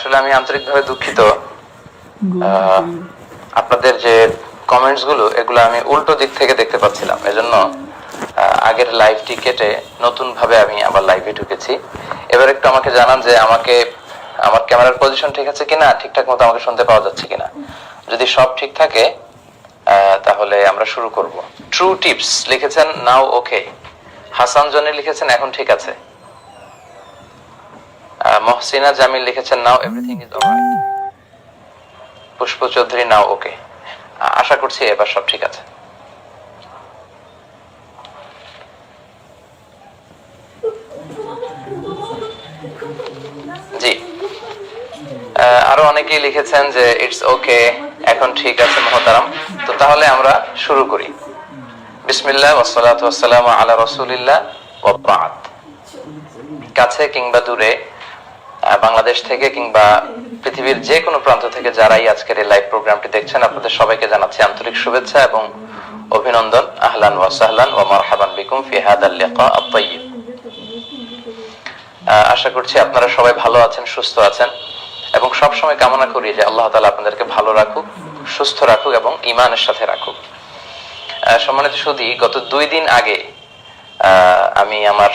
আসলে আমি আন্তরিকভাবে দুঃখিত। আপনাদের যে কমেন্টস গুলো এগুলো আমি উল্টো দিক থেকে দেখতে পাচ্ছিলাম, এজন্য আগের লাইভটি কেটে নতুন ভাবে আমি আবার লাইভে ঢুকেছি। এবার একটু আমাকে জানান যে আমাকে আমার ক্যামেরার পজিশন ঠিক আছে কিনা, ঠিকঠাক মতো আমাকে শুনতে পাওয়া যাচ্ছে কিনা। যদি সব ঠিক থাকে তাহলে আমরা শুরু করব। ট্রু টিপস লিখেছেন নাও ওকে। হাসান জনি লিখেছেন এখন ঠিক আছে। মহসিনা জামিল লিখেছেন নাও এভরিথিং ইজ অলরাইট। পুষ্প চৌধুরী নাও ওকে। আশা করছি এবার সব ঠিক আছে। জি, আরো অনেকেই লিখেছেন যে ইটস ওকে, এখন ঠিক আছে মহতারাম। তো তাহলে আমরা শুরু করি। বিসমিল্লাহ ওয়াসসালাতু ওয়াসসালামু আলা রাসূলিল্লাহ ওয়া বা'দ। কাছে কিংবা দূরে, বাংলাদেশ থেকে কিংবা পৃথিবীর যে কোনো প্রান্ত থেকে যারাই আজকের এই লাইভ প্রোগ্রামটি দেখছেন, আপনাদের সবাইকে জানাচ্ছি আন্তরিক শুভেচ্ছা এবং অভিনন্দন। আহলান ওয়া সাহলান ওয়া মারহাবান বিকুম ফি হাদাল লিকা আত-তাইয়িব। আশা করছি আপনারা সবাই ভালো আছেন, সুস্থ আছেন এবং সব সময় কামনা করি যে আল্লাহ তাআলা আপনাদেরকে ভালো রাখুক, সুস্থ রাখুক এবং ঈমানের সাথে রাখুক। সম্মানিত সুধী, গত 2 দিন আগে আমি আমার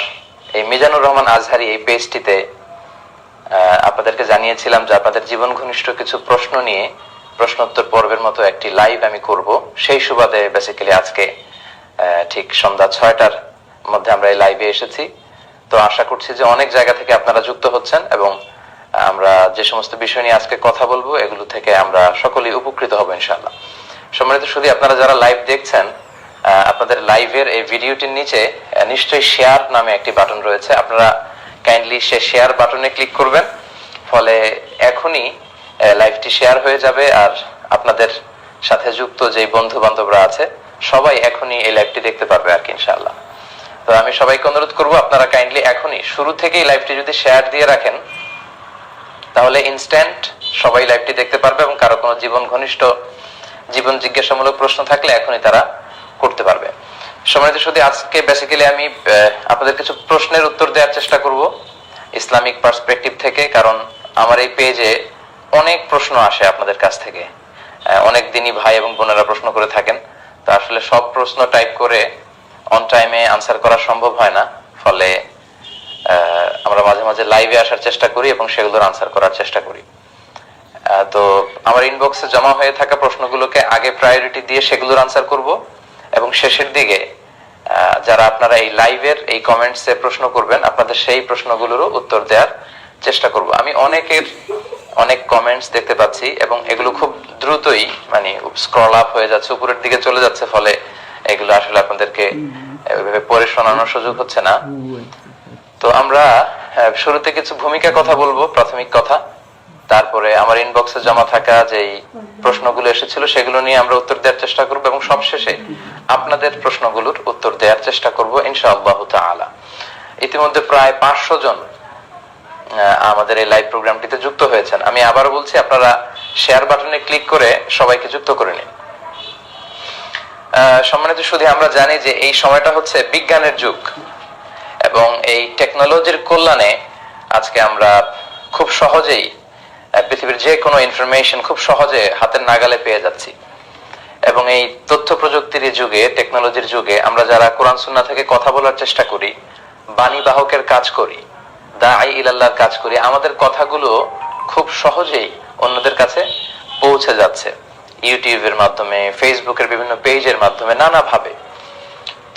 এই মিজানুর রহমান আজহারি এই পেজটিতে আপনাদেরকে জানিয়েছিলাম যে আপনাদের জীবন ঘনিষ্ঠ কিছু প্রশ্ন নিয়ে প্রশ্নোত্তর পর্বের মতো একটি লাইভ আমি করব। সেই সুবাদে বেসিক্যালি আজকে ঠিক সন্ধ্যা 6টার মধ্যে আমরা এই লাইভে এসেছি। তো আশা করছি যে অনেক জায়গা থেকে আপনারা যুক্ত হচ্ছেন এবং আমরা যে সমস্ত বিষয় নিয়ে আজকে কথা বলবো এগুলো থেকে আমরা সকলেই উপকৃত হব ইনশাআল্লাহ। সম্মানিত সুধী, আপনারা যারা লাইভ দেখছেন, আপনাদের লাইভের এই ভিডিওটির নিচে নিশ্চয়ই শেয়ার নামে একটি বাটন রয়েছে। আপনারা কাইন্ডলি সে শেয়ার বাটনে ক্লিক করবেন, ফলে এখনই লাইভটি শেয়ার হয়ে যাবে আর আপনাদের সাথে যুক্ত যে বন্ধু বান্ধবরা আছে সবাই এখনই এই লাইভটি দেখতে পারবে আর কি ইনশাআল্লাহ। তো আমি সবাইকে অনুরোধ করব আপনারা কাইন্ডলি এখনই শুরু থেকেই লাইভটি যদি শেয়ার দিয়ে রাখেন তাহলে ইনস্ট্যান্ট সবাই লাইভটি দেখতে পারবে এবং কারো কোনো জীবন জিজ্ঞাসামূলক প্রশ্ন থাকলে এখনই তারা করতে পারবে। সম্মানিত সুধী, আজকে বেসিক্যালি আমি আপনাদের কিছু প্রশ্নের উত্তর দেওয়ার চেষ্টা করব ইসলামিক পার্সপেক্টিভ থেকে, কারণ আমার এই পেজে অনেক প্রশ্ন আসে আপনাদের কাছ থেকে। অনেক দিনই ভাই এবং বোনেরা প্রশ্ন করে থাকেন। তো আসলে সব প্রশ্ন টাইপ করে অন টাইমে আনসার করা সম্ভব হয় না, ফলে আমরা মাঝে মাঝে লাইভে আসার চেষ্টা করি এবং সেগুলোর আনসার করার চেষ্টা করি। তো আমার ইনবক্সে জমা হয়ে থাকা প্রশ্নগুলোকে আগে প্রায়োরিটি দিয়ে সেগুলোর আনসার করব এবং শেষের দিকে যারা আপনারা এই লাইভের এই কমেন্টসে প্রশ্ন করবেন আপনাদের সেই প্রশ্নগুলোরও উত্তর দেওয়ার চেষ্টা করব। আমি অনেক কমেন্টস দেখতে পাচ্ছি এবং এগুলো খুব দ্রুতই মানে স্ক্রল আপ হয়ে যাচ্ছে, উপরের দিকে চলে যাচ্ছে, ফলে এগুলো আসলে আপনাদেরকে এভাবে পড়ে শোনানোর সুযোগ হচ্ছে না। তো আমরা শুরুতে কিছু ভূমিকা কথা বলবো, প্রাথমিক কথা। তারপরে আমার ইনবক্সে জমা থাকা যেই প্রশ্নগুলো এসেছিল সেগুলো নিয়ে আমরা উত্তর দেওয়ার চেষ্টা করব এবং সবশেষে আপনাদের প্রশ্নগুলোর উত্তর দেওয়ার চেষ্টা করব ইনশাআল্লাহ তাআলা। ইতিমধ্যে প্রায় 500 জন আমাদের এই লাইভ প্রোগ্রামটিতে যুক্ত হয়েছেন। আমি আবারও বলছি, আপনারা শেয়ার বাটনে ক্লিক করে সবাইকে যুক্ত করে নিন। সম্মানিত সুধী, আমরা জানি যে এই সময়টা হচ্ছে বিজ্ঞানের যুগ এবং এই টেকনোলজির কল্যাণে আজকে আমরা খুব সহজেই পৃথিবীর যে কোনো ইনফরমেশন খুব সহজে হাতের নাগালে পেয়ে যাচ্ছি। এবং এই তথ্য প্রযুক্তির যুগে, টেকনোলজির যুগে আমরা যারা কোরআন সুন্নাহ থেকে কথা বলার চেষ্টা করি, বাণী বাহকের কাজ করি, দাঈ ইলাল্লাহর কাজ করি, আমাদের কথাগুলো খুব সহজেই অন্যদের কাছে পৌঁছে যাচ্ছে ইউটিউবের মাধ্যমে, ফেসবুকের বিভিন্ন পেজের মাধ্যমে, নানাভাবে।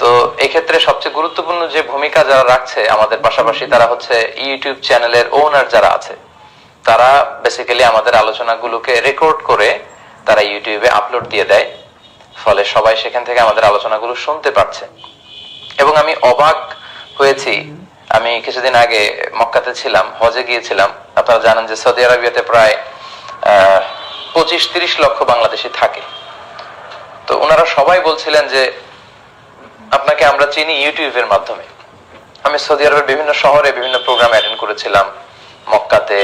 তো এক্ষেত্রে সবচেয়ে গুরুত্বপূর্ণ যে ভূমিকা যারা রাখছে আমাদের পাশাপাশি তারা হচ্ছে ইউটিউব চ্যানেলের ওনার যারা আছে। তারা বেসিক্যালি আমাদের আলোচনাগুলোকে রেকর্ড করে তারা ইউটিউবে আপলোড দিয়ে দেয়, ফলে সবাই সেখান থেকে আমাদের আলোচনাগুলো শুনতে পারছে। এবং আমি অবাক হয়েছি, আমি কিছুদিন আগে মক্কাতে ছিলাম, হজে গিয়েছিলাম। আপনারা জানেন যে সৌদি আরবিয়াতে প্রায় 25-30 লক্ষ বাংলাদেশি থাকে। তো ওনারা সবাই বলছিলেন যে আপনাকে আমরা চিনি ইউটিউবের মাধ্যমে। আমি সৌদি আরবের বিভিন্ন শহরে বিভিন্ন প্রোগ্রাম অ্যাটেন্ড করেছিলাম, মক্কাতে,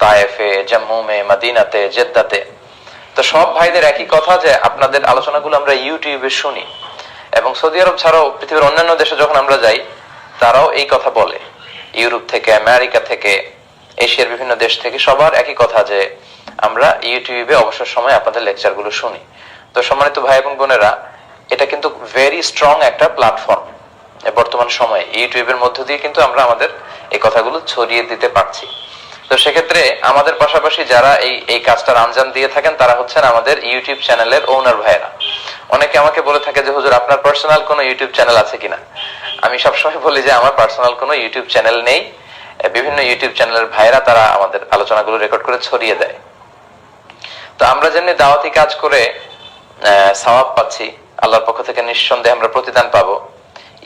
তায়েফে, জম্মুমে, মদিনাতে, জেদ্দাতে। তো সব ভাইদের একই কথা যে আপনাদের আলোচনাগুলো আমরা ইউটিউবে শুনি। এবং সৌদি আরব ছাড়াও পৃথিবীর অন্যান্য দেশে যখন আমরা যাই তারাও এই কথা বলে, ইউরোপ থেকে, আমেরিকা থেকে, এশিয়ার বিভিন্ন দেশ থেকে সবার একই কথা যে আমরা ইউটিউবে অবসর সময় আপনাদের লেকচারগুলো শুনি। তো সম্মানিত ভাই এবং বোনেরা, এটা কিন্তু ভেরি স্ট্রং একটা প্ল্যাটফর্ম। বর্তমান সময়ে ইউটিউবের মধ্য দিয়ে কিন্তু আমরা আমাদের এই কথাগুলো ছড়িয়ে দিতে পারছি। তো সেক্ষেত্রে আমাদের পাশাপাশি যারা এই কাজটার আঞ্জাম দিয়ে থাকেন তারা হচ্ছেন আমাদের ইউটিউব চ্যানেলের ওনার ভাইয়েরা। অনেকে আমাকে বলে থাকে যে হুজুর আপনার পার্সোনাল কোনো ইউটিউব চ্যানেল আছে কিনা। আমি সবসময় বলি যে আমার পার্সোনাল কোনো ইউটিউব চ্যানেল নেই। বিভিন্ন ইউটিউব চ্যানেলের ভাইয়েরা তারা আমাদের আলোচনাগুলো রেকর্ড করে ছড়িয়ে দেয়। তো আমরা যেমনি দাওয়াতি কাজ করে সওয়াব পাচ্ছি, আল্লাহর পক্ষ থেকে নিঃসন্দেহে আমরা প্রতিদান পাবো।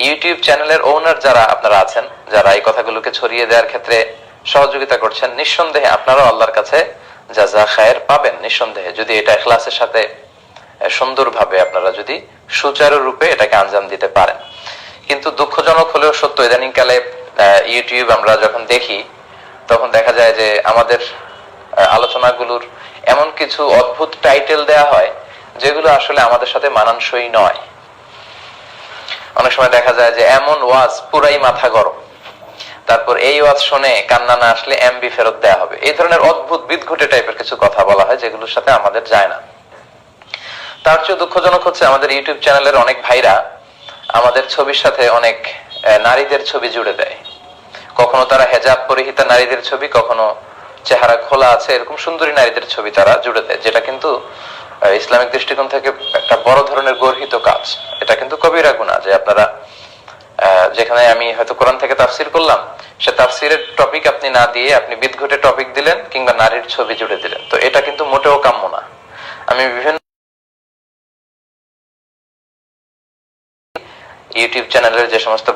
ইউটিউব চ্যানেলের ওনার যারা আপনারা আছেন, যারা এই কথাগুলোকে ছড়িয়ে দেওয়ার ক্ষেত্রে সহযোগিতা করছেন, নিঃসন্দেহে আপনারাও আল্লাহর কাছে জাযা খায়ের পাবেন নিঃসন্দেহে, যদি এটা ইখলাসের সাথে সুন্দরভাবে আপনারা যদি সুচারু রূপে এটাকে আঞ্জাম দিতে পারেন। কিন্তু দুঃখজনক হলেও সত্য, ইদানিং কালে ইউটিউব আমরা যখন দেখি তখন দেখা যায় যে আমাদের আলোচনাগুলোর এমন কিছু অদ্ভুত টাইটেল দেয়া হয় যেগুলো আসলে আমাদের সাথে মানানসই নয়। অনেক সময় দেখা যায় যে এমন ওয়াজ পুরাই মাথা গরম, তারপর এই ওয়াজ শুনে কান্না না আসলে এমবি ফেরত দেয়া হবে, এই ধরনের অদ্ভুত বিদঘুটে টাইপের কিছু কথা বলা হয় যেগুলোর সাথে আমাদের যায় না। তার চেয়ে দুঃখজনক হচ্ছে আমাদের ইউটিউব চ্যানেলের অনেক ভাইরা আমাদের ছবির সাথে অনেক নারীদের ছবি জুড়ে দেয়। কখনো তারা হেজাব পরিহিতা নারীদের ছবি, কখনো চেহারা খোলা আছে এরকম সুন্দরী নারীদের ছবি তারা জুড়ে দেয়, যেটা কিন্তু ইসলামিক দৃষ্টিকোণ থেকে একটা বড় ধরনের গর্হিত কাজ। এটা কিন্তু কবিরা গুনাহ যে আপনারা যেখানে আমি হয়তো কোরআন থেকে তাফসির করলাম, সে তাফসিরের টপিক আপনি না দিয়ে আপনি বিদঘুটে টপিক দিলেন কিংবা নারীর ছবি জুড়ে দিলেন। তো এটা কিন্তু মোটেও কাম্য না। আমি বিভিন্ন ইউটিউব চ্যানেলের যে সমস্ত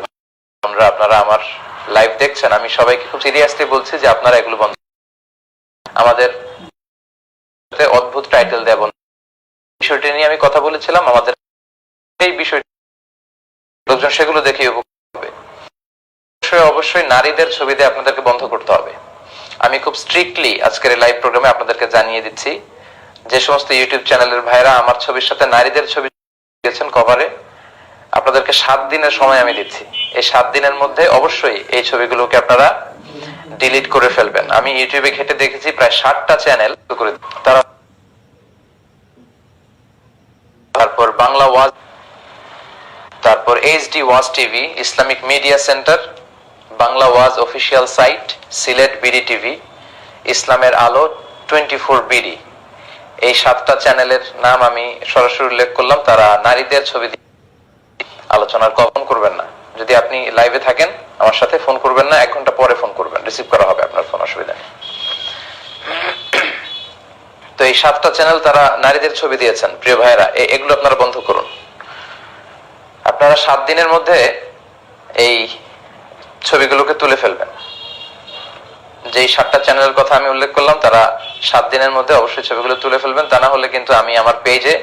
বোনরা আপনারা আমার লাইভ দেখছেন, আমি সবাইকে খুব সিরিয়াসলি বলছি যে আপনারা এগুলো বন্ধ। আমাদের অদ্ভুত টাইটেল দেয়া বন্ধ। বিষয়টি নিয়ে আমি কথা বলেছিলাম, আমাদের এই বিষয় লোকজন সেগুলো দেখে উপকৃত হবে। অবশ্যই নারীদের ছবি দিয়ে আপনাদেরকে বন্ধ করতে হবে। আমি খুব স্ট্রিক্টলি আজকের এই লাইভ প্রোগ্রামে আপনাদেরকে জানিয়ে দিচ্ছি, যে সমস্ত ইউটিউব চ্যানেলের ভাইরা আমার ছবির সাথে নারীদের ছবি দিয়েছেন কভারে, আপনাদেরকে 7 দিনের সময় আমি দিচ্ছি। এই 7 দিনের মধ্যে অবশ্যই এই ছবিগুলোকে আপনারা ডিলিট করে ফেলবেন। আমি ইউটিউবে ঘেটে দেখেছি প্রায় 60টা চ্যানেল করে তারা, তারপর বাংলা ওয়াজ, তারপর এইচডি ওয়াজ TV, Islamic media centre, Bangla ওয়াজ official site, Sylhet BD TV, ইসলামের আলো 24 বিডি, এই 7টা চ্যানেলের নাম আমি সরাসরি উল্লেখ করলাম। তারা নারীদের ছবি দিয়ে আলোচনার কখন করবেন না। যদি আপনি লাইভে থাকেন আমার সাথে ফোন করবেন না, 1 ঘন্টা পরে ফোন করবেন, রিসিভ করা হবে আপনার ফোন, অসুবিধা নেই। তো এই 7টা চ্যানেল তারা নারীদের ছবি দিয়েছেন। প্রিয় ভাইয়েরা, এগুলো আপনারা বন্ধ করুন। আপনারা 7 দিনের মধ্যে এই ছবিগুলোকে তুলে ফেলবেন। যেই 7টা চ্যানেলের কথা আমি উল্লেখ করলাম তারা 7 দিনের মধ্যে অবশ্যই ছবিগুলো তুলে ফেলবেন। তা না হলে কিন্তু আমি আমার পেজে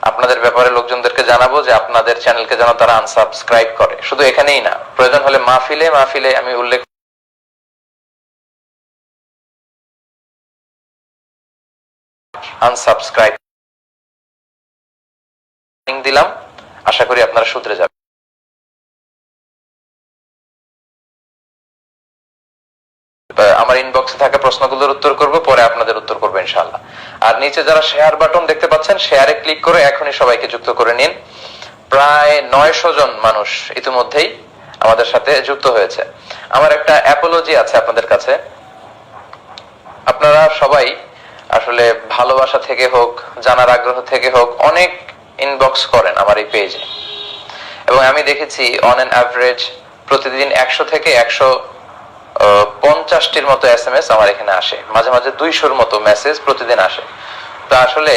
আপনাদের ব্যাপারে লোকজনদেরকে জানাবো যে আপনাদের চ্যানেলকে যেন তারা আনসাবস্ক্রাইব করে। শুধু এখানেই না, প্রয়োজন হলে মাহফিলে মাহফিলে আমি উল্লেখ আনসাবস্ক্রাইব দিলাম। আশা করি আপনারা শুধরে যাবেন। আমার ইনবক্সে থাকা প্রশ্নগুলোর উত্তর করব, পরে আপনাদের উত্তর করবো ইনশাআল্লাহ। আর নিচে যারা শেয়ার বাটন দেখতে পাচ্ছেন, শেয়ারে ক্লিক করে এখনই সবাইকে যুক্ত করে নিন। প্রায় 900 জন মানুষ ইতিমধ্যেই আমাদের সাথে যুক্ত হয়েছে। আমার একটা অ্যাপোলজি আছে আপনাদের কাছে। আপনারা সবাই আসলে ভালোবাসা থেকে হোক, জানার আগ্রহ থেকে হোক, অনেক ইনবক্স করেন আমার এই পেজে, এবং আমি দেখেছি অন অ্যান অ্যাভারেজ প্রতিদিন 100 থেকে 150টির মতো SMS আমার এখানে আসে, মাঝে মাঝে 200-র মতো মেসেজ প্রতিদিন আসে। তো আসলে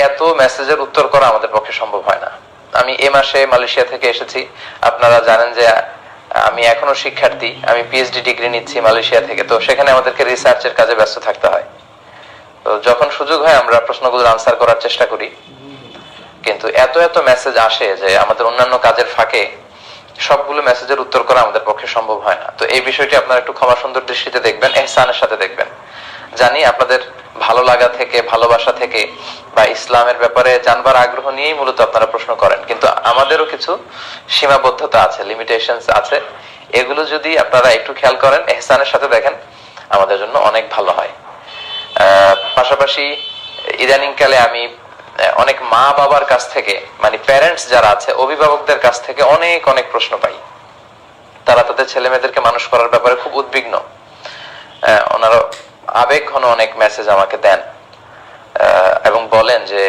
এত মেসেজের উত্তর করা আমাদের পক্ষে সম্ভব হয় না। আমি এই মাসে মালয়েশিয়া থেকে এসেছি। আপনারা জানেন যে আমি এখনো শিক্ষার্থী, আমি পিএইচডি ডিগ্রি নিচ্ছি মালয়েশিয়া থেকে। তো সেখানে আমাদেরকে রিসার্চের কাজে ব্যস্ত থাকতে হয়। তো যখন সুযোগ হয় আমরা প্রশ্নগুলোর আনসার করার চেষ্টা করি, কিন্তু এত এত মেসেজ আসে যে আমাদের অন্যান্য কাজের ফাঁকে সবগুলো মেসেজের উত্তর করা আমাদের পক্ষে সম্ভব হয় না। তো এই বিষয়টি আপনারা একটু ক্ষমা সুন্দর দৃষ্টিতে দেখবেন, ইহসানের সাথে দেখবেন। জানি আপনাদের ভালো লাগা থেকে, ভালোবাসা থেকে বা ইসলামের ব্যাপারে জানবার আগ্রহ নিয়েই মূলত আপনারা প্রশ্ন করেন, কিন্তু আমাদেরও কিছু সীমাবদ্ধতা আছে, লিমিটেশনস আছে। এগুলো যদি আপনারা একটু খেয়াল করেন, এহসানের সাথে দেখেন, আমাদের জন্য অনেক ভালো হয়। পাশাপাশি ইদানিংকালে আমি অনেক মা বাবার কাছ থেকে, মানে প্যারেন্টস যারা আছে, অভিভাবকদের কাছ থেকে অনেক অনেক প্রশ্ন পাই। তারা তাদের ছেলে মেয়েদেরকে মানুষ করার ব্যাপারে খুব উদ্বিগ্ন। ওনারা আবেগ ঘন অনেক মেসেজ আমাকে দেন এবং বলেন যে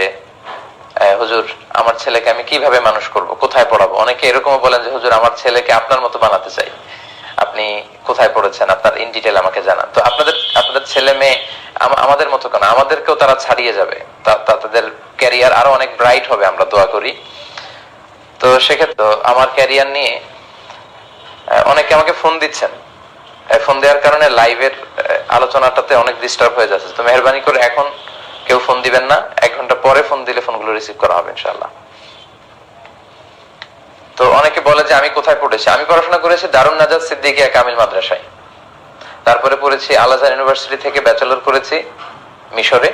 হুজুর, আমার ছেলেকে আমি কিভাবে মানুষ করব, কোথায় পড়াবো। অনেকে এরকমও বলেন যে হুজুর, আমার ছেলেকে আপনার মতো বানাতে চাই, আপনি কোথায় পড়েছেন, আপনার ইন ডিটেল আমাকে জানান। তো আপনাদের ছেলে মেয়ে আমাদের মতো কেন, আমাদেরকেও তারা ছাড়িয়ে যাবে, তাদের ক্যারিয়ার আরো অনেক ব্রাইট হবে, আমরা দোয়া করি। তো সেক্ষেত্রে আমার ক্যারিয়ার নিয়ে অনেকে আমাকে ফোন দিচ্ছেন। ফোন দেওয়ার কারণে লাইভের আলোচনাটাতে অনেক ডিস্টার্ব হয়ে যাচ্ছে। তো মেহরবানি করে এখন কেউ ফোন দিবেন না, 1 ঘন্টা পরে ফোন দিলে ফোনগুলো রিসিভ করা হবে ইনশাআল্লাহ। তো অনেকে বলে যে আমি কোথায় পড়েছি। আমি পড়াশোনা করেছি দারুন নাজাত সিদ্দিকিয়া কামিল মাদ্রাসায়, তারপরে পড়েছি আল আজহার ইউনিভার্সিটি থেকে ব্যাচেলর করেছি মিশরে,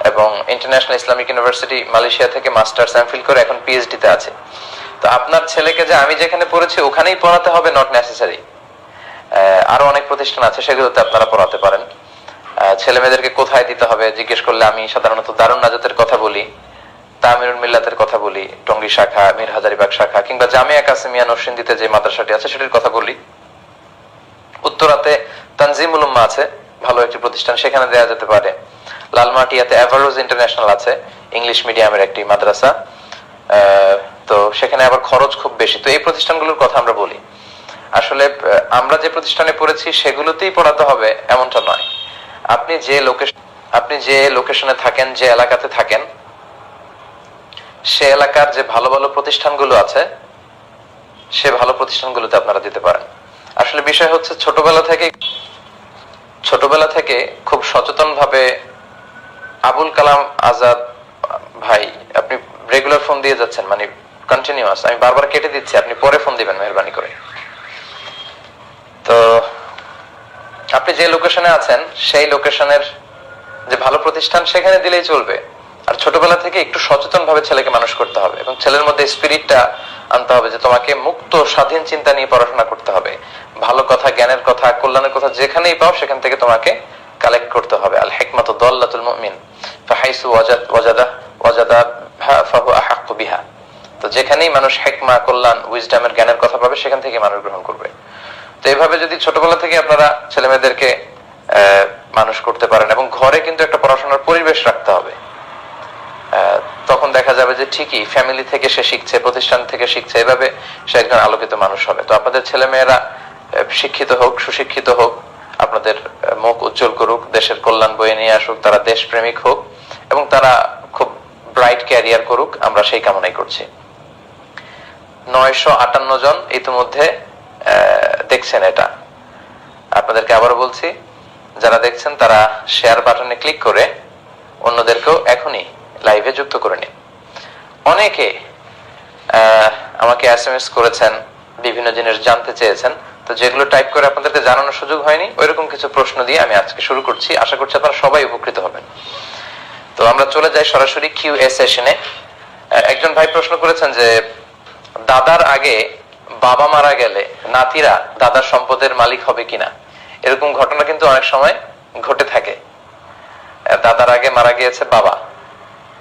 এবং ইন্টারন্যাশনাল ইসলামিক ইউনিভার্সিটি মালয়েশিয়া থেকে মাস্টার্স এমফিল করে এখন পিএইচডি তে আছে। তো আপনার ছেলেকে যে আমি যেখানে পড়েছি ওখানেই পড়াতে হবে নট নেসেসারি। আরো অনেক প্রতিষ্ঠান আছে, সেগুলোতে আপনারা পড়াতে পারেন। ছেলে মেয়েদেরকে কোথায় দিতে হবে জিজ্ঞেস করলে আমি সাধারণত দারুন নাজাতের কথা বলি, তামিরুল মিল্লাতের কথা বলি, টঙ্গী শাখা, মীর হাজারিবাগ শাখা, কিংবা জামিয়া কাসিমিয়া নরসিংদীতে যে মাদ্রাসাটি আছে সেটির কথা বলি। উত্তরাতে তানজিমুল উম্মাহ আছে, ভালো একটি প্রতিষ্ঠান, সেখানে দেওয়া যেতে পারে। লালমাটিয়াতে এভারোজ ইন্টারন্যাশনাল আছে, ইংলিশ মিডিয়ামের একটি মাদ্রাসা, তো সেখানে আবার খরচ খুব বেশি। তো এই প্রতিষ্ঠানগুলোর কথা আমরা বলি। আসলে আমরা যে প্রতিষ্ঠানে পড়েছি সেগুলোতেই পড়াতে হবে এমনটা নয়। আপনি যে লোকেশনে থাকেন, যে এলাকাতে থাকেন, সে এলাকার যে ভালো ভালো প্রতিষ্ঠানগুলো আছে, সে ভালো প্রতিষ্ঠানগুলোতে আপনারা দিতে পারেন। আসলে বিষয় হচ্ছে ছোটবেলা থেকে খুব সচেতন ভাবে আবুল কালাম আজাদ ভাই, আপনি রেগুলার ফোন দিয়ে যাচ্ছেন, মানে কন্টিনিউয়াস, আমি বারবার কেটে দিচ্ছি, আপনি পরে ফোন দিবেন মেহরবানি করে। তো আপনি যে লোকেশনে আছেন সেই লোকেশনের যে ভালো প্রতিষ্ঠান, সেখানে দিলেই চলবে। আর ছোটবেলা থেকে একটু সচেতন ভাবে ছেলেকে মানুষ করতে হবে, এবং ছেলের মধ্যে স্পিরিটটা আনতে হবে যে তোমাকে মুক্ত স্বাধীন চিন্তা নিয়ে পড়াশোনা করতে হবে। ভালো কথা, জ্ঞানের কথা, কল্যাণের কথা যেখানেই পাও সেখান থেকে তোমাকে কালেক্ট করতে হবে। আল হিকমাতু দাল্লাতুল মুমিন ফাহাইসু ওয়াজাদা ফাহু আহাক্কু বিহা। তো যেখানেই মানুষ হিকমা, কল্যাণ, উইজডমের, জ্ঞানের কথা পাবে সেখান থেকে মানুষ গ্রহণ করবে। তো এইভাবে যদি ছোটবেলা থেকে আপনারা ছেলে মেয়েদেরকে মানুষ করতে পারেন, এবং ঘরে কিন্তু একটা পড়াশোনার পরিবেশ রাখতে হবে, তখন দেখা যাবে যে ঠিকই ফ্যামিলি থেকে সে শিখছে, প্রতিষ্ঠান থেকে শিখছে, এভাবে সে একজন আলোকিত মানুষ হবে। তো আপনাদের ছেলে মেয়েরা শিক্ষিত হোক, সুশিক্ষিত হোক, আপনাদের মুখ উজ্জ্বল করুক, দেশের কল্যাণ বয়ে নিয়ে আসুক, তারা দেশপ্রেমিক হোক, এবং তারা খুব ব্রাইট ক্যারিয়ার করুক, আমরা সেই কামনাই করছি। 958 জন ইতিমধ্যে দেখছেন এটা। আপনাদেরকে আবারও বলছি, যারা দেখছেন তারা শেয়ার বাটনে ক্লিক করে অন্যদেরকেও এখনই লাইভে যুক্ত করে নিন। অনেকে আমাকে এসএমএস করেছেন, বিভিন্ন জিনিস জানতে চেয়েছেন, তো যেগুলো টাইপ করে আপনাদেরকে জানানোর সুযোগ হয়নি, ওইরকম কিছু প্রশ্ন দিয়ে আমি আজকে শুরু করছি। আশা করছি আপনারা সবাই উপকৃত হবেন। তো আমরা চলে যাই সরাসরি কিউএ সেশনে। একজন ভাই প্রশ্ন করেছেন যে দাদার আগে বাবা মারা গেলে নাতিরা দাদার সম্পদের মালিক হবে কিনা। এরকম ঘটনা কিন্তু অনেক সময় ঘটে থাকে। দাদার আগে মারা গিয়েছে বাবা,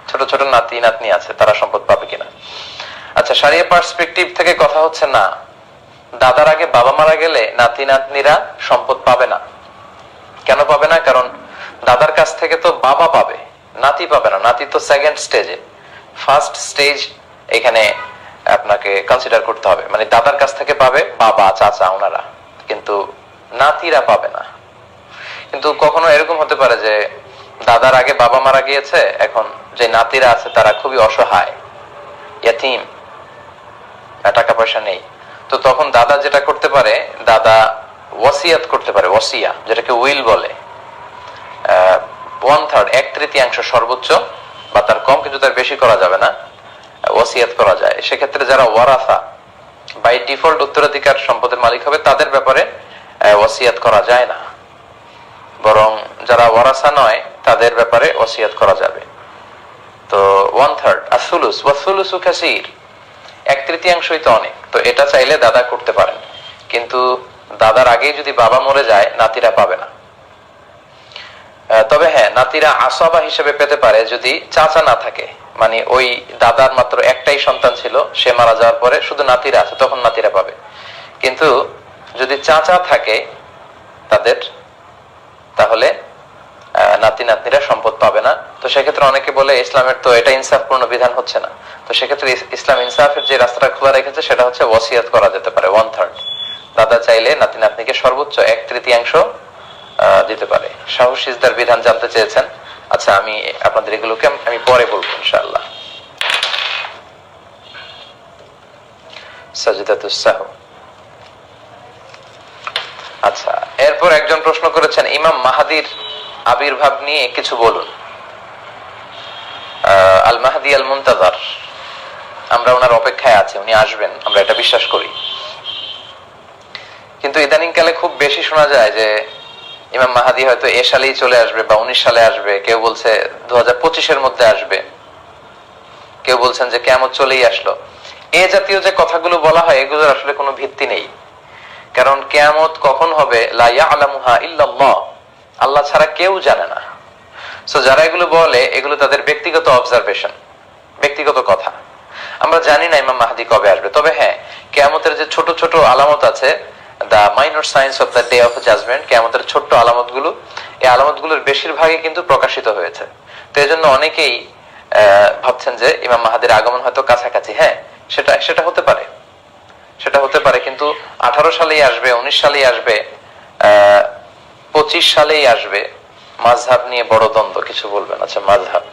ছোট ছোট নাতি নাতনি আছে, তারা সম্পদ পাবে কিনা। আচ্ছা, শরিয়া পার্সপেক্টিভ থেকে কথা হচ্ছে না, দাদার আগে বাবা মারা গেলে নাতি নাতনিরা সম্পদ পাবে না। কেন পাবে না? কারণ দাদার কাছ থেকে তো বাবা পাবে, নাতি পাবে না। নাতি তো সেকেন্ড স্টেজে, ফার্স্ট স্টেজ এখানে আপনাকে কনসিডার করতে হবে। মানে দাদার কাছ থেকে পাবে বাবা, চাচা, ওনারা, কিন্তু নাতিরা পাবে না। কিন্তু কখনো এরকম হতে পারে যে দাদার আগে বাবা মারা গিয়েছে, এখন যে নাতিরা আছে তারা খুবই অসহায়, ইয়াতীম, টাকা পয়সা নেই। তো তখন দাদা যেটা করতে পারে, দাদা ওয়াসিয়াত করতে পারে, ওয়াসিয়া যেটাকে উইল বলে। 1/3, 1/3 সর্বোচ্চ, বা তার কম, কিন্তু তার বেশি করা যাবে না, ওয়াসিয়াত করা যায়। সেক্ষেত্রে যারা ওয়ারাসা, বাই ডিফল্ট উত্তরাধিকার সম্পদের মালিক হবে, তাদের ব্যাপারে ওয়াসিয়াত করা যায় না। বরং যারা ওয়ারাসা নয় তাদের ব্যাপারে ওয়াসিয়াত করা যাবে। তো 1/3 আসুলুস ওয়াসুলুসু কাসীর, 1/3 তো অনেক। তো এটা চাইলে দাদা করতে পারেন, কিন্তু দাদার আগেই যদি বাবা মরে যায় নাতিরা পাবে না। তবে হ্যাঁ, নাতিরা আসবা হিসেবে পেতে পারে যদি চাচা না থাকে, মানে ওই দাদার মাত্র একটাই সন্তান ছিল, সে মারা যাওয়ার পরে শুধু নাতিরা আছে, তখন নাতিরা পাবে। কিন্তু যদি চাচা থাকে তাদের, তাহলে নাতি নাতনিরা সম্পদ পাবে না। তো সেক্ষেত্রে অনেকে বলে ইসলামের তো এটা ইনসাফপূর্ণ বিধান হচ্ছে না। তো সেক্ষেত্রে ইসলাম ইনসাফের যে রাস্তাটা খোলা রেখেছে সেটা হচ্ছে ওয়াসিয়াত করা যেতে পারে 1/3। দাদা চাইলে নাতি নাতনিকে সর্বোচ্চ 1/3 দিতে পারে। সাহস সিজদার বিধান জানতে চেয়েছেন, আচ্ছা আমি আপনাদের এগুলোকে আমি পরে বলবো ইনশাআল্লাহ। সাজদাতুস সাহু। আচ্ছা, এরপর একজন প্রশ্ন করেছেন ইমাম মাহাদির আবির্ভাব নিয়ে কিছু বলুন। আল মাহদি আল মুনতাজার, আমরা ওনার অপেক্ষায় আছি, উনি আসবেন, আমরা এটা বিশ্বাস করি। কিন্তু ইদানিং কালে খুব বেশি শোনা যায় যে ইমাম মাহাদি হয়তো এ সালেই চলে আসবে বা 19 সালে আসবে, কেউ বলছে 2025-এর মধ্যে আসবে, কেউ বলছেন যে কিয়ামত চলেই আসলো। এ জাতীয় যে কথাগুলো বলা হয় এগুলোর আসলে কোনো ভিত্তি নেই। কারণ কিয়ামত কখন হবে লা ইয়ালামুহা ইল্লাল্লাহ, আল্লাহ ছাড়া কেউ জানে না। সো যারা এগুলো বলে এগুলো তাদের ব্যক্তিগত অবজারভেশন, ব্যক্তিগত কথা। আমরা জানি না ইমাম মাহদি কবে আসবে। তবে হ্যাঁ, কিয়ামতের যে ছোট ছোট আলামত আছে, the minor signs of the day of judgement, কিয়ামতের ছোট্ট আলামতগুলো, এই আলামতগুলোর বেশিরভাগই কিন্তু প্রকাশিত হয়েছে। তো এই জন্য অনেকেই ভাবছেন যে ইমাম মাহাদির আগমন হয়তো কাছাকাছি। হ্যাঁ, সেটা হতে পারে, সেটা হতে পারে। কিন্তু 18 সালেই আসবে, 19 সালেই আসবে, 25 সালেই আসবে, মাযহাব নিয়ে বড় দ্বন্দ্ব, কিছু বলবেন? আচ্ছা, মাযহাব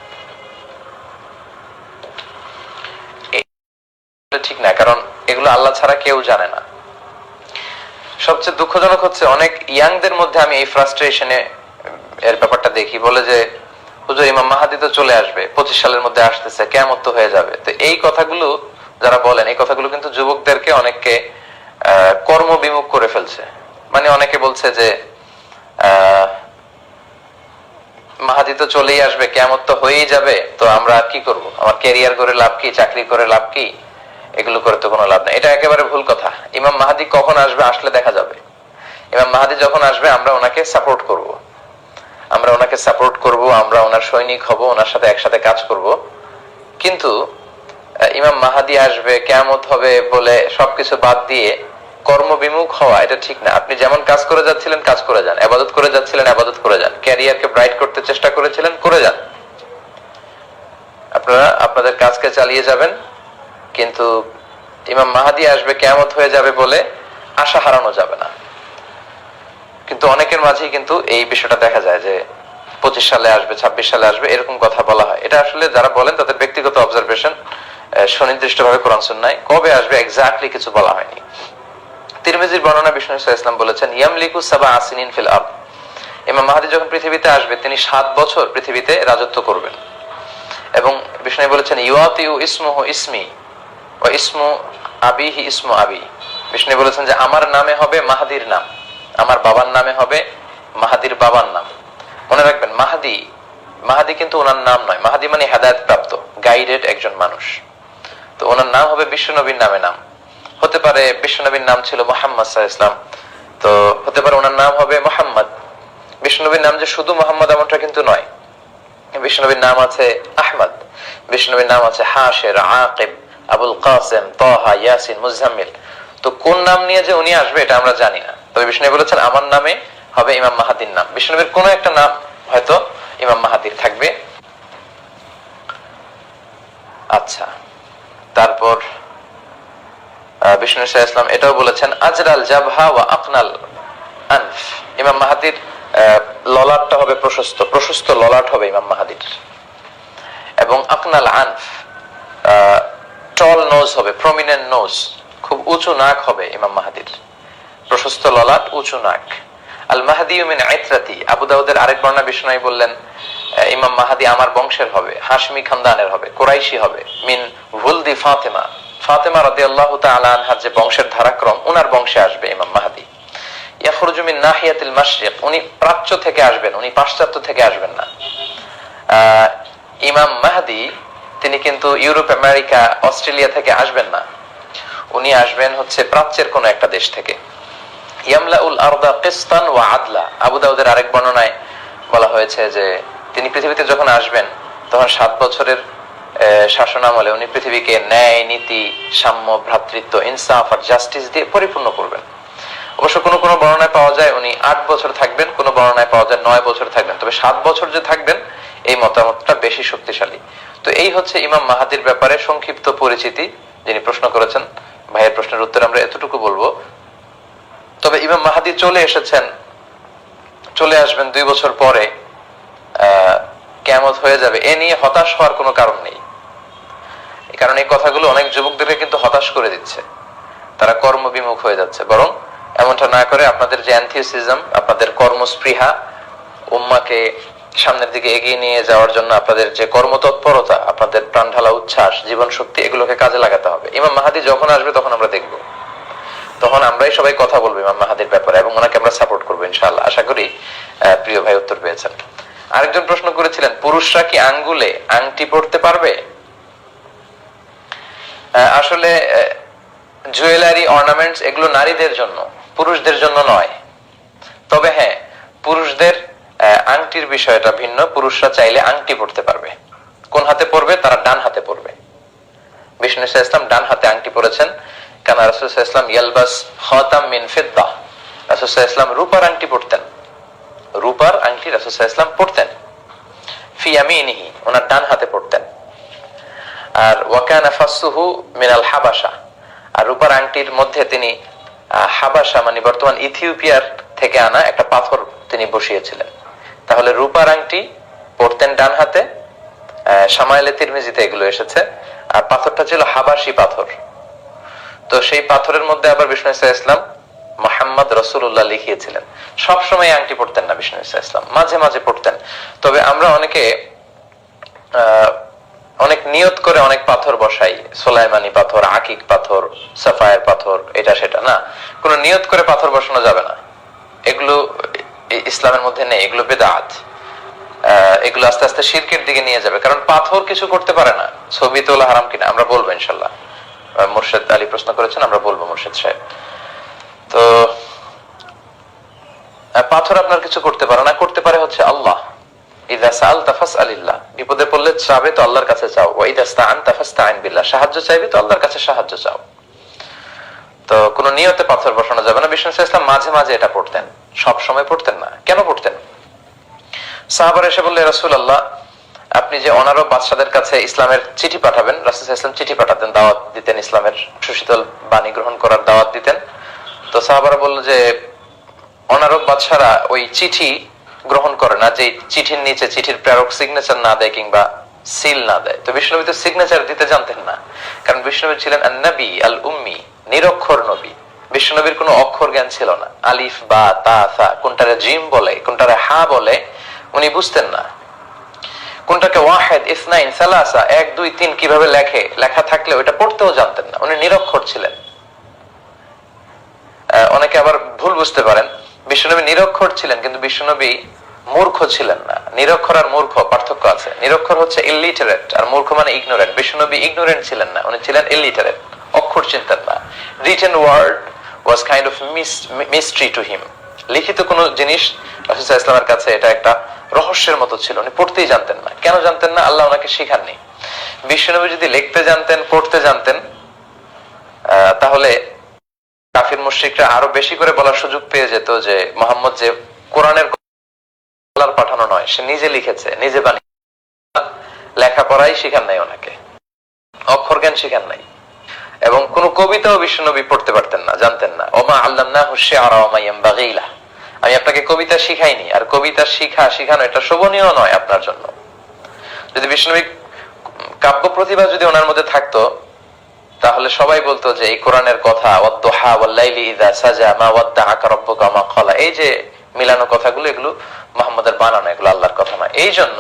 ঠিক না, কারণ এগুলো আল্লাহ ছাড়া কেউ জানে না। সবচেয়ে দুঃখজনক হচ্ছে অনেক ইয়াংদের মধ্যে আমি এই ফ্রাস্ট্রেশনে এর ব্যাপারটা দেখি। বলে যে হুজুর ইমাম মাহাদি তো চলে আসবে, 25 সালের মধ্যে আসতেছে, কিয়ামত তো হয়ে যাবে। তো এই কথাগুলো যারা বলেন, এই কথাগুলো কিন্তু যুবকদেরকে অনেককে কর্মবিমুখ করে ফেলছে। মানে অনেকে বলছে যে মাহাদি তো চলেই আসবে, কিয়ামত তো হয়েই যাবে, তো আমরা কি করব? আমার ক্যারিয়ার করে লাভ কি, চাকরি করে লাভ কি, এগুলো করে তো কোনো লাভ নেই। এটা একেবারে ভুল কথা। ইমাম মাহাদি কখন আসবে আসলে দেখা যাবে। ইমাম মাহাদি যখন আসবে আমরা ওনাকে সাপোর্ট করব, আমরা ওনাকে সাপোর্ট করব, আমরা ওনার সৈনিক হব, ওনার সাথে একসাথে কাজ করব। কিন্তু ইমাম মাহাদি আসবে, কিয়ামত হবে বলে সবকিছু বাদ দিয়ে কর্মবিমুখ হওয়া এটা ঠিক না। আপনি যেমন কাজ করে যাচ্ছিলেন কাজ করে যান, ইবাদত করে যাচ্ছিলেন ইবাদত করে যান, ক্যারিয়ারকে ব্রাইট করতে চেষ্টা করেছিলেন করে যান, আপনারা আপনাদের কাজকে চালিয়ে যাবেন। কিন্তু ইমাম মাহাদি আসবে, কিয়ামত হয়ে যাবে বলে আশা হারানো যাবে না। কিন্তু অনেকের মাঝেই কিন্তু এই বিষয়টা দেখা যায় যে 25 সালে আসবে, 26 সালে আসবে, এরকম কথা বলা হয়। এটা আসলে যারা বলেন তাদের ব্যক্তিগত অবজারভেশন, সুনির্দিষ্টভাবে কোরআন সুন্নাহয় কবে আসবে এক্স্যাক্টলি কিছু বলা হয়নি। তিরমিজির বর্ণনা, বিষ্ণু ইসলাম বলেছেন ইয়ামলিকু সাবা আসিনিন ফিল আরদ, ইমাম মাহদি যখন পৃথিবীতে আসবে তিনি 7 বছর পৃথিবীতে রাজত্ব করবেন। এবং বিষ্ণু বলেছেন ইউআতিউ ইসমুহু ইসমি ওয়া ইসমু আবিহি ইসমু আবি, বিষ্ণু বলেছেন যে আমার নামে হবে মাহাদির নাম, আমার বাবার নামে হবে মাহাদির বাবার নাম। মনে রাখবেন, মাহাদি মাহাদি কিন্তু ওনার নাম নয়। মাহাদি মানে হেদায়েত প্রাপ্ত, গাইডেড একজন মানুষ। তো ওনার নাম হবে বিশ্বনবীর নামে নাম। হতে পারে বিশ্বনবীর নাম ছিল মুহাম্মদ সাল্লাল্লাহু আলাইহি ওয়াসাল্লাম, তো হতে পারে ওনার নাম হবে মুহাম্মদ। বিশ্বনবীর নাম যে শুধু মুহাম্মদ এমনটা কিন্তু নয়। বিশ্বনবীর নাম আছে আহমদ, বিশ্বনবীর নাম আছে হাশির, আকিব, আবুল কাসেম, তাহা, ইয়াসিন, মুজাম্মিল। তো কোন নাম নিয়ে যে উনি আসবে এটা আমরা জানি না। তবে বিষ্ণু বলেছেন আমার নামে হবে ইমাম মাহাদির নাম। বিষ্ণুবীর কোন একটা নাম হয়তো ইমাম মাহাদির থাকবে। আচ্ছা, তারপর বিষ্ণু ইসলাম এটাও বলেছেন আজরাল জাবহা ওয়া আকনাল আনফ, ইমাম মাহাদির ললাটটা হবে প্রশস্ত, প্রশস্ত ললাট হবে ইমাম মাহাদির। এবং আকনাল আনফ, টল নোজ হবে, প্রমিনেন্ট নোজ, খুব উঁচু নাক হবে ইমাম মাহাদির। প্রশস্ত ললাট, উঁচু নাক। আল মাহদি মিন ইতরাতি, আবু দাউদের আরেক বর্ণনা বিষ্ণু বললেন ইমাম মাহাদি আমার বংশের হবে, হাশমি খানদানের হবে, কুরাইশি হবে, মিন ওয়ালদি ফাতেমা, ফাতেমা রাদিয়াল্লাহু তাআলা আনহার যে বংশের ধারাক্রম, ওনার বংশে আসবে ইমাম মাহাদি। ইয়াখরুজু মিন নাহিয়াতিল মাশরিক, উনি প্রাচ্য থেকে আসবেন, উনি পাশ্চাত্য থেকে আসবেন না। ইমাম মাহদি তিনি কিন্তু ইউরোপ, আমেরিকা, অস্ট্রেলিয়া থেকে আসবেন না, উনি আসবেন হচ্ছে প্রাচ্যের কোন একটা দেশ থেকে। ইয়ামলাউল আরদা কিসতান ওয়া আদলা। আবু দাউদের আরেক বর্ণনায় বলা হয়েছে যে তিনি পৃথিবীতে যখন আসবেন তখন 7 বছরের শাসনামলে উনি পৃথিবীকে ন্যায়, নীতি, সাম্য, ভ্রাতৃত্ব, ইনসাফ আর জাস্টিস দিয়ে পরিপূর্ণ করবেন। অবশ্য কোনো কোনো বর্ণনায় পাওয়া যায় উনি 8 বছর থাকবেন, কোনো বর্ণনায় পাওয়া যায় 9 বছর থাকবেন, তবে 7 বছর যে থাকবেন এই মতামতটা বেশি শক্তিশালী। তো এই হচ্ছে ইমাম মাহাদির ব্যাপারে সংক্ষিপ্ত পরিচিতি। যিনি প্রশ্ন করেছেন, ভাইয়ের প্রশ্নের উত্তর আমরা এতটুকু বলবো। তবে ইমাম মাহাদি চলে এসেছেন, চলে আসবেন 2 বছর পরে, কিয়ামত হয়ে যাবে, এ নিয়ে হতাশ হওয়ার কোনো কারণ নেই। কারণ এই কথাগুলো অনেক যুবকদেরকে কিন্তু হতাশ করে দিচ্ছে, তারা কর্মবিমুখ হয়ে যাচ্ছে। বরং এমনটা না করে আপনাদের যে এনথিউসিজম, আপনাদের কর্মস্পৃহা, উম্মাকে সামনের দিকে এগিয়ে নিয়ে যাওয়ার জন্য আপনাদের যে কর্মতৎপরতা, আপনাদের প্রাণঢালা উচ্ছ্বাস, জীবন শক্তি, এগুলোকে কাজে লাগাতে হবে। ইমাম মাহাদি যখন আসবে তখন আমরা দেখব, তখন আমরাই সবাই কথা বলবো ইমাম মাহাদির ব্যাপারে এবং ওনাকে আমরা সাপোর্ট করবো ইনশাআল্লাহ। আশা করি প্রিয় ভাই উত্তর পেয়েছেন। আরেকজন প্রশ্ন করেছিলেন, পুরুষরা কি আঙ্গুলে আংটি পরতে পারবে? আসলে জুয়েলারি, অর্নামেন্টস এগুলো নারীদের জন্য, পুরুষদের জন্য নয়। তবে হ্যাঁ, পুরুষদের আংটির বিষয়টা ভিন্ন। পুরুষরা চাইলে আংটি পরতে পারবে। কোন হাতে পরবে? তারা ডান হাতে পরবে। বিষ্ণু সাল্লাল্লাহু আলাইহি ওয়াসাল্লাম ডান হাতে আংটি পরেছেন। কারণ রাসূল সাল্লাল্লাহু আলাইহি ওয়াসাল্লাম ইয়ালবাস খাতাম মিন ফিদ্দা, রাসূল সাল্লাল্লাহু আলাইহি ওয়াসাল্লাম রূপার আংটি পরতেন। রূপার আংটি রাসূল সাল্লাল্লাহু আলাইহি ওয়াসাল্লাম পরতেন। ফি ইয়ামিনিহি, ওনার ডান হাতে পরতেন। আর ওয়াকানা ফাসসুহু মিনাল হাবাশা, আর রূপার আংটির মধ্যে তিনি হাবাশা মানে বর্তমান ইথিওপিয়ার থেকে আনা একটা পাথর তিনি বসিয়েছিলেন। তাহলে রূপার আংটি পরতেন ডান হাতে। শামাইলে তিরমিজিতে এগুলো এসেছে। আর পাথরটা ছিল হাবাশি পাথর। তো সেই পাথরের মধ্যে আবার বিষ্ণু সাল্লাল্লাহু আলাইহি ওয়াসাল্লাম মুহাম্মদ রাসূলুল্লাহ লিখিয়েছিলেন। সব সময় আংটি পরতেন না বিষ্ণু সাল্লাল্লাহু আলাইহি ওয়াসাল্লাম, মাঝে মাঝে পরতেন। তবে আমরা অনেকে অনেক নিয়ত করে অনেক পাথর বসাই, সোলাইমানি পাথর, আকিক পাথর, সাফায়ের পাথর, এটা সেটা না। কোনো নিয়ত করে পাথর বসানো যাবে না, এগুলো ইসলামের মধ্যে নেই, এগুলো বিদআত। এগুলো আস্তে আস্তে শিরকের দিকে নিয়ে যাবে। কারণ পাথর কিছু করতে পারে না। ছবি তোলা হারাম কিনা আমরা বলবো ইনশাআল্লাহ। মুর্শিদ আলী প্রশ্ন করেছেন, আমরা বলবো মুর্শিদ সাহেব। তো পাথর আপনার কিছু করতে পারে না, করতে পারে হচ্ছে আল্লাহ। ইযা সাআলতা ফাসআলিল্লাহ, বিপদে পড়লে চাবে তো আল্লাহর কাছে চাও। ওয়া ইযা ইসতাআনতা ফাসতাঈন বিল্লাহ, সাহায্য চাইবে তো আল্লাহর কাছে সাহায্য চাও। তো কোন নিয়তে পাথর বসানো যাবে না। বিষ্ণু সাল্লাল্লাহু আলাইহি ওয়াসাল্লাম মাঝে মাঝে এটা পড়তেন, সব সময় পড়তেন না। কেন পড়তেন? সাহাবারা এসে বললেন, রাসূলুল্লাহ আপনি যে অনারব বাদশাদের কাছে ইসলামের চিঠি পাঠাবেন, রাসূল সাল্লাল্লাহু আলাইহি ওয়াসাল্লাম চিঠি পাঠাতেন, দাওয়াত দিতেন, ইসলামের সুশীতল বাণী গ্রহণ করার দাওয়াত দিতেন। তো সাহাবারা বলল যে অনারব বাদশারা ওই চিঠি গ্রহণ করে না যে চিঠির নিচে চিঠির প্রেরক সিগনেচার না দেয় কিংবা সিল না দেয়। তো বিষ্ণুনবী তো সিগনেচার দিতে জানতেন না, কারণ বিষ্ণুনবী ছিলেন আন-নবী আল উম্মি, নিরক্ষর নবী। বিষ্ণুনবীর কোনো অক্ষর জ্ঞান ছিল না। আলিফ বা তা সা, কোনটারে জিম বলে কোনটারে হা বলে উনি বুঝতেন না। কোনটাকে ওয়াহিদ, ইসনাইন, সালাসা, 1 2 3 কিভাবে লেখা থাকলে ওটা পড়তেও জানতেন না। উনি নিরক্ষর ছিলেন। অনেকে আবার ভুল বুঝতে পারেন, বিষ্ণুনবী নিরক্ষর ছিলেন কিন্তু বিষ্ণুনবী মূর্খ ছিলেন না। নিরক্ষর আর মূর্খ পার্থক্য আছে। নিরক্ষর হচ্ছে ইলিটারেট আর মূর্খ মানে ইগনোরেন্ট। বিষ্ণুনবী ইগনোরেন্ট ছিলেন না, উনি ছিলেন ইলিটারেট, অক্ষর চিনতেন না। Written word was kind of mystery to him. লিখিত কোনো জিনিস রাসূল সাল্লাল্লাহু আলাইহি ওয়াসাল্লামের কাছে এটা একটা রহস্যের মতো ছিল, উনি পড়তেই জানতেন না। কেন জানতেন না? আল্লাহ ওনাকে শেখাননি। বিষ্ণুনবী যদি লিখতে জানতেন, পড়তে জানতেন, তাহলে কাফির মুশরিকরা আরো বেশি করে বলার সুযোগ পেয়ে যেত যে মুহাম্মদ যে কোরআনের আল্লাহর পাঠানো নয়, সে নিজে লিখেছে, নিজে বানিয়ে। লেখাপড়াই শিখান নাই ওনাকে, অক্ষর জ্ঞান শিখান নাই। এবং কোন কবিতাও বিশ্বনবী পড়তে পারতেন না, জানতেন না। ওমা আল্লামনাহু শি'রা ওয়া মা ইয়ানবাগী লাহ, আমি আপনাকে কবিতা শিখাইনি। আর কবিতা শিখানো এটা শোভনীয় নয় আপনার জন্য। যদি বিশ্বনবী কাব্য প্রতিভা যদি ওনার মধ্যে থাকতো, তাহলে সবাই বলতো যে এই কোরআনের কথা, ওয়াদ-দুহা ওয়াল-লাইলি ইযা সাজা মা ওয়াদ্দাআকা রাব্বুকা মা ক্বালা, এই যে মিলানো কথাগুলো, এগুলো মুহাম্মদের বানানো, এগুলো আল্লাহর কথা নয়। এই জন্য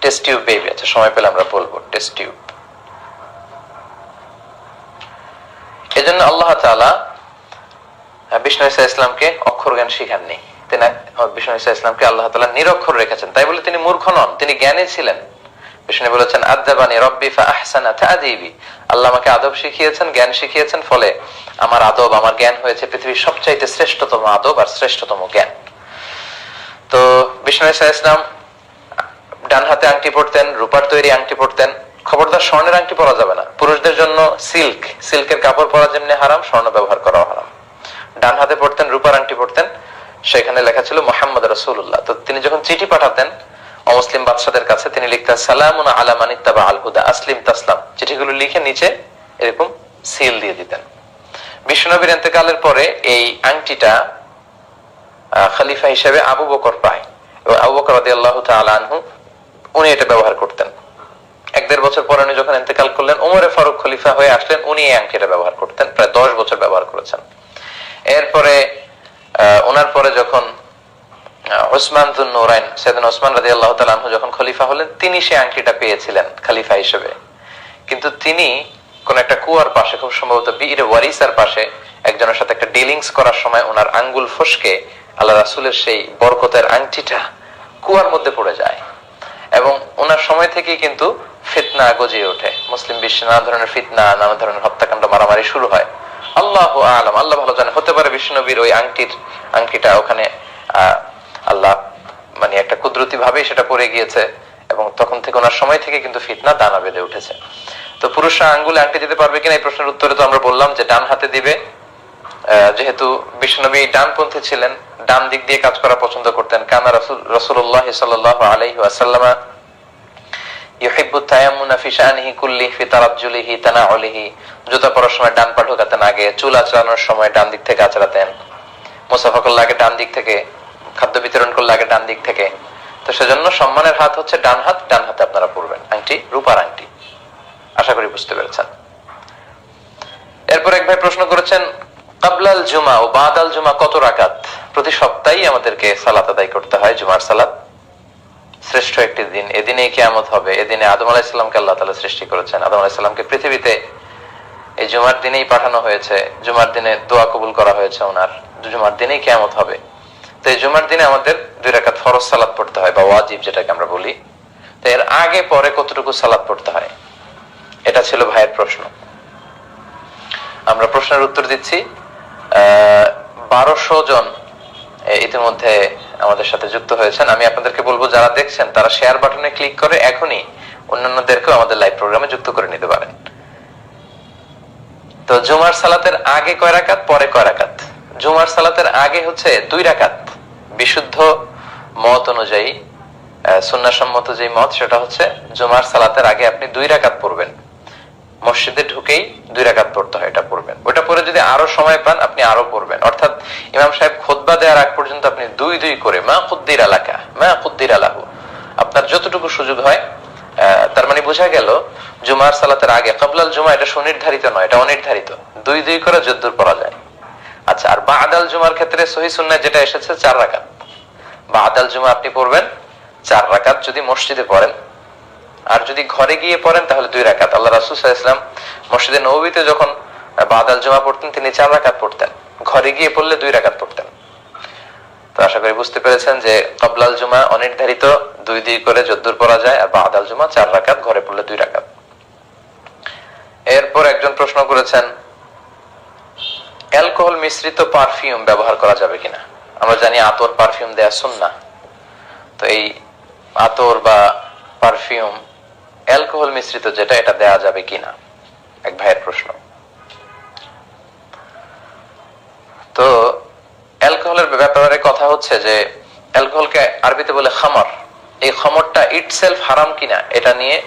টেস্ট টিউব বেবি, আচ্ছা সময় পেলে আমরা বলবো টেস্ট টিউব। এজন্য আল্লাহ তাআলা বিষ্ণু ঈসা ইসলামকে অক্ষর জ্ঞান শিখাননি। তিনি বিষ্ণু ঈসা ইসলামকে আল্লাহ তাআলা নিরক্ষর রেখেছেন। তাই বলে তিনি মূর্খ নন, তিনি জ্ঞানী ছিলেন। বিষ্ণু বলেছেন আদাবানি রব্বি ফাআহসানা তা'দীবি, আল্লাহ আমাকে আদব শিখিয়েছেন, জ্ঞান শিখিয়েছেন, ফলে আমার আদব, আমার জ্ঞান হয়েছে পৃথিবীর সবচাইতে শ্রেষ্ঠতম আদব আর শ্রেষ্ঠতম জ্ঞান। তো বিষ্ণু ইসা ইসলাম ডান হাতে আংটি পরতেন, রূপার তৈরি আংটি পরতেন। খবরদার স্বর্ণের আংটি পরা যাবে না। পুরুষদের জন্য সিল্কের কাপড় পরা যেমনি হারাম, স্বর্ণ ব্যবহার করাও হারাম। ডান হাতে পড়তেন, রূপার আংটি পড়তেন, সেখানে লেখা ছিল মুহাম্মদ রাসূলুল্লাহ। তো তিনি যখন চিঠি পাঠাতেন অমুসলিম বাদশাদের কাছে, তিনি লিখতেন সালামুন আলা মান ইত্তাবা আল হুদা আসলিম তাসলাম। চিঠিগুলো লিখে নিচে এরকম সিল দিয়ে দিতেন। বিশ্বনবীর ইন্তেকালের পরে এই আংটিটা খলিফা হিসেবে আবু বকর পায়, এবং আবু বকর রাদিয়াল্লাহু তাআলা আনহু উনি এটা ব্যবহার করতেন। 1-1.5 বছর পরে উনি যখন ইন্তেকাল করলেন, ওমরে ফারুক খলিফা হয়ে আসলেন, উনি এই আংটিটা ব্যবহার করতেন, প্রায় 10 বছর ব্যবহার করেছেন। এরপরে ওনার পরে যখন উসমান যুন নূরাইন, সাইয়েদনা উসমান রাদিয়াল্লাহু তাআলা আনহু যখন খলিফা হলেন, তিনি সেই আংটিটা পেয়েছিলেন খলিফা হিসেবে। কিন্তু তিনি কোন একটা কুয়ার পাশে, খুব সম্ভবত বীর ওয়ারিসার পাশে, একজনের সাথে একটা ডিলিংস করার সময় ওনার আঙ্গুল ফসকে আল্লাহ রাসূলের সেই বরকতের আংটিটা কুয়ার মধ্যে পড়ে যায়, এবং ওনার সময় থেকেই কিন্তু ফিতনা গজিয়ে ওঠে। মুসলিম বিশ্বে নানা ধরনের ফিতনা, নানা ধরনের হত্যাকাণ্ড, মারামারি শুরু হয়। আল্লাহু আ'লাম, আল্লাহ ভালো জানে, হতে পারে বিশ্বনবীর ওই আংটিটা ওখানে আল্লাহ মানে একটা কুদরতি ভাবেই সেটা পড়ে গিয়েছে, এবং তখন থেকে ওনার সময় থেকে কিন্তু ফিতনা দানা বেঁধে উঠেছে। তো পুরুষরা আঙ্গুলে আংটি দিতে পারবে কিনা এই প্রশ্নের উত্তরে তো আমরা বললাম যে ডান হাতে দিবে। যেহেতু বিশ্বনবী ডানপন্থী ছিলেন, ডান দিক দিয়ে কাজ করা পছন্দ করতেন। কানা রাসূলুল্লাহ সাল্লাল্লাহু আলাইহি ওয়াসাল্লাম ইউহিব্বু তায়াম্মুনা ফি শানিহি কুল্লিহি ফি তারাজ্জুলিহি তানাউলিহি, জুতা পরার সময় ডান পা ঢোকাতেন আগে, চুল আঁচড়ানোর সময় ডান দিক থেকে আঁচড়াতেন, মুসাফা করলে আগে ডান দিক থেকে, খাদ্য বিতরণ করলে আগে ডান দিক থেকে। তো সেজন্য সম্মানের হাত হচ্ছে ডান হাত, ডান হাতে আপনারা পরবেন আংটি, রূপার আংটি। আশা করি বুঝতে পেরেছেন। এরপর এক ভাই প্রশ্ন করেছেন ক্বাবলাল জুমা ও বাদাল জুমা কত রাকাত? প্রতি সপ্তাহেই আমাদেরকে সালাত আদায় করতে হয়, জুমার সালাত। শ্রেষ্ঠ একটি দিন, এদিনেই কিয়ামত হবে। এদিনে আদম আলাইহিস সালামকে আল্লাহ তাআলা সৃষ্টি করেছেন। আদম আলাইহিস সালামকে পৃথিবীতে এই জুমার দিনেই পাঠানো হয়েছে, জুমার দিনে দোয়া কবুল করা হয়েছে ওনার, জুমার দিনেই কিয়ামত হবে। তো এই জুমার দিনে আমাদের 2 রাকাত ফরজ সালাত পড়তে হয়, বা ওয়াজিব যেটাকে আমরা বলি। তো এর আগে পরে কতটুকু সালাত পড়তে হয়, এটা ছিল ভাইয়ের প্রশ্ন। আমরা প্রশ্নের উত্তর দিচ্ছি। 1200 জন ইতিমধ্যে আমাদের সাথে যুক্ত হয়েছেন। আমি আপনাদেরকে বলবো, যারা দেখছেন তারা শেয়ার বাটনে ক্লিক করে এখনই অন্যান্যদেরকেও আমাদের লাইভ প্রোগ্রামে যুক্ত করে নিতে পারেন। তো জুমার সালাতের আগে কয় রাকাত, পরে কয় রাকাত? জুমার সালাতের আগে হচ্ছে 2 রাকাত। বিশুদ্ধ মত অনুযায়ী, সুন্নাহসম্মত যে মত, সেটা হচ্ছে জুমার সালাতের আগে আপনি 2 রাকাত পড়বেন। মসজিদে ঢুকেই 2 রাকাত পড়তে হয়, এটা পড়বেন। ওটা পরে যদি আরো সময় পান আপনি আরো পড়বেন, অর্থাৎ ইমাম সাহেব খুতবা দেওয়ার আগ পর্যন্ত আপনি 2 করে মা কুদ্দিরা লাকা মা কুদ্দিরা লাহু, আপনার যতটুকু সুযোগ হয়। তার মানে বোঝা গেল জুমার সালাতের আগে ক্বাবলাল জুমা এটা সুনির্ধারিত নয়, এটা অনির্ধারিত। 2 করে যদ্দূর পড়া যায়। আচ্ছা, আর বাদাল জুমার ক্ষেত্রে সহিহ সুন্নাহ যেটা এসেছে 4 রাকাত। বাদাল জুমা আপনি পড়বেন 4 রাকাত যদি মসজিদে পড়েন, আর যদি ঘরে গিয়ে পড়েন তাহলে 2 রাকাত। আল্লাহ রাসূল সাল্লাল্লাহু আলাইহি ওয়াসাল্লাম মসজিদে নববীতে যখন বাদাল জুমা পড়তেন তিনি 4 রাকাত পড়তেন, ঘরে গিয়ে পড়লে 2 রাকাত পড়তেন। তো আশা করি বুঝতে পেরেছেন যে ক্বাবলাল জুমা অনির্ধারিত, 2 করে যদ্দূর পড়া যায়, আর বাদাল জুমা 4 রাকাত, ঘরে পড়লে 2 রাকাত। এরপর একজন প্রশ্ন করেছেন অ্যালকোহল মিশ্রিত পারফিউম ব্যবহার করা যাবে কিনা। আমরা জানি আতর পারফিউম দেয়া সুন্নাহ। তো এই আতর বা পারফিউম অ্যালকোহল মিশ্রিত যেটা, এটা দেয়া যাবে কিনা, এক ভাইয়ের প্রশ্ন। তো অ্যালকোহলের ব্যাপারে কথা হচ্ছে যে অ্যালকোহলকে আরবিতে বলে খামর। এই খামরটা ইটসেলফ হারাম কিনা এটা নিয়ে